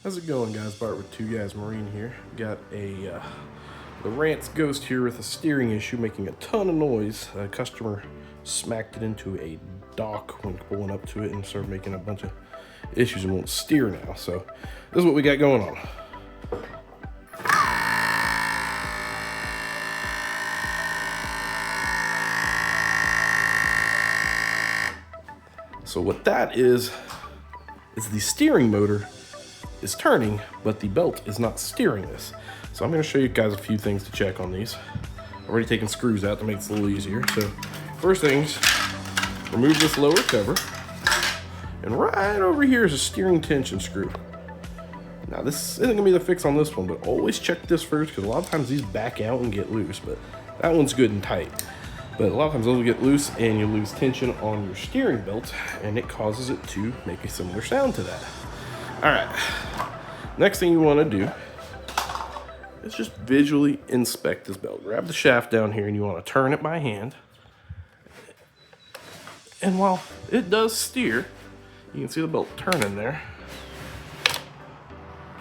How's it going, guys? Bart with Two Guys Marine here. Got a Lowrnance Ghost here with a steering issue making a ton of noise. A customer smacked it into a dock when pulling up to it and started making a bunch of issues and won't steer now. So this is what we got going on. So what that is the steering motor is turning, but the belt is not steering this. So I'm going to show you guys a few things to check on these. I've already taken screws out to make this a little easier. So first things, remove this lower cover, and right over here is a steering tension screw. Now this isn't going to be the fix on this one, but always check this first because a lot of times these back out and get loose, but that one's good and tight. But a lot of times those will get loose and you lose tension on your steering belt, and it causes it to make a similar sound to that. All right, next thing you want to do is just visually inspect this belt. Grab the shaft down here and you want to turn it by hand. And while it does steer, you can see the belt turning there.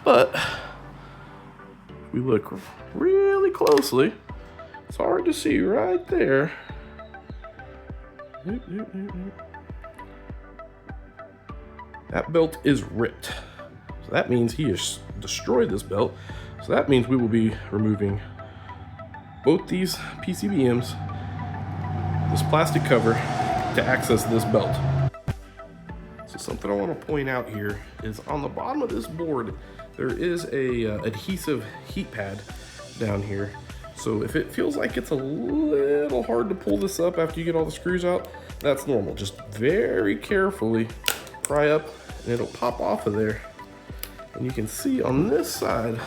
But if we look really closely, it's hard to see right there. That belt is ripped. So that means he has destroyed this belt. So that means we will be removing both these PCBMs, this plastic cover, to access this belt. So something I want to point out here is on the bottom of this board, there is a adhesive heat pad down here. So if it feels like it's a little hard to pull this up after you get all the screws out, that's normal. Just very carefully pry up and it'll pop off of there. And you can see on this side,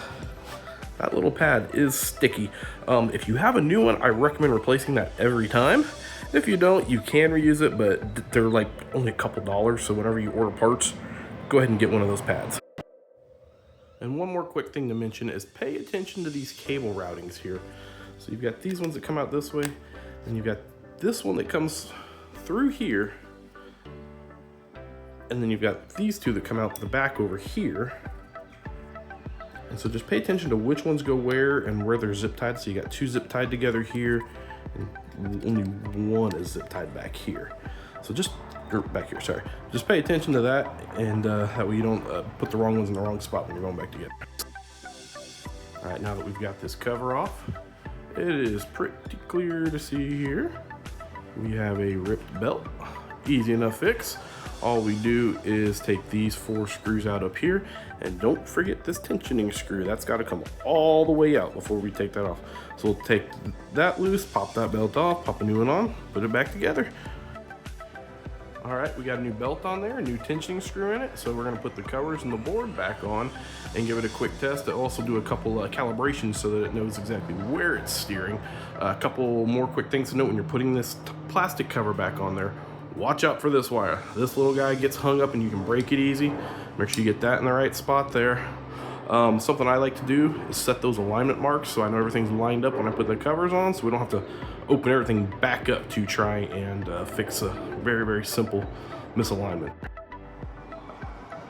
that little pad is sticky. If you have a new one, I recommend replacing that every time. If you don't, you can reuse it, but they're like only a couple dollars. So whenever you order parts, go ahead and get one of those pads. And one more quick thing to mention is pay attention to these cable routings here. So you've got these ones that come out this way, and you've got this one that comes through here, and then you've got these two that come out the back over here. And so just pay attention to which ones go where and where they're zip tied. So you got two zip tied together here, and only one is zip tied back here. So just back here, sorry. Just pay attention to that, and that way you don't put the wrong ones in the wrong spot when you're going back together. All right, now that we've got this cover off, it is pretty clear to see here. We have a ripped belt, easy enough fix. All we do is take these 4 screws out up here, and don't forget this tensioning screw. That's got to come all the way out before we take that off. So we'll take that loose, pop that belt off, pop a new one on, put it back together. All right, we got a new belt on there, a new tensioning screw in it. So we're gonna put the covers and the board back on and give it a quick test. To also do a couple calibrations so that it knows exactly where it's steering. A couple more quick things to note when you're putting this plastic cover back on there. Watch out for this wire. This little guy gets hung up and you can break it easy. Make sure you get that in the right spot there. Something I like to do is set those alignment marks so I know everything's lined up when I put the covers on, so we don't have to open everything back up to try and fix a very, very simple misalignment.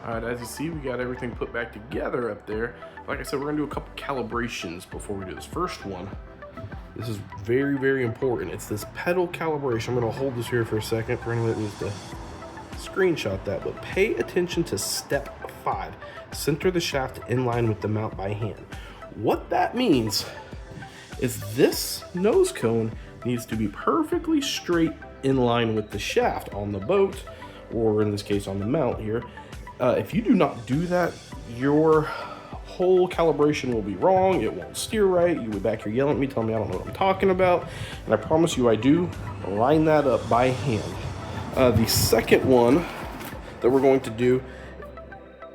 All right, as you see, we got everything put back together up there. Like I said, we're gonna do a couple calibrations before we do this. First one, this is very, very important. It's this pedal calibration. I'm gonna hold this here for a second for anyone that needs to screenshot that, but pay attention to step 5. Center the shaft in line with the mount by hand. What that means is this nose cone needs to be perfectly straight in line with the shaft on the boat, or in this case on the mount here. If you do not do that, your whole calibration will be wrong. It won't steer right. You'll be back here yelling at me, telling me I don't know what I'm talking about. And I promise you I do line that up by hand. The second one that we're going to do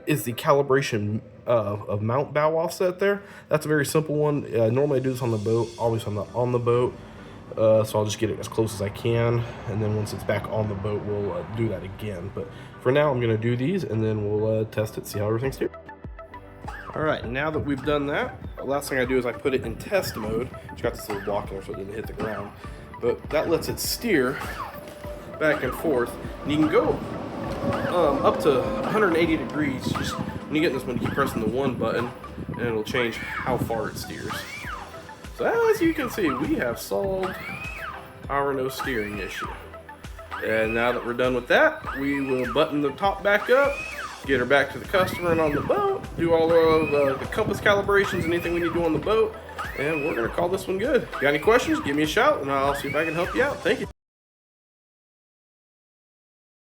is the calibration of mount bow offset there. That's a very simple one. Normally I do this on the boat, always I'm not on the boat. So I'll just get it as close as I can, and then once it's back on the boat, we'll do that again. But for now, I'm gonna do these, and then we'll test it, see how everything's steering. All right, now that we've done that, the last thing I do is I put it in test mode. It's got this little block in there so it didn't hit the ground. But that lets it steer back and forth. And you can go up to 180 degrees. Just when you get in this one, you keep pressing the 1 button, and it'll change how far it steers. So as you can see, we have solved our no steering issue. And now that we're done with that, we will button the top back up, get her back to the customer and on the boat, do all of the compass calibrations, anything we need to do on the boat, and we're gonna call this one good. Got any questions? Give me a shout and I'll see if I can help you out. Thank you.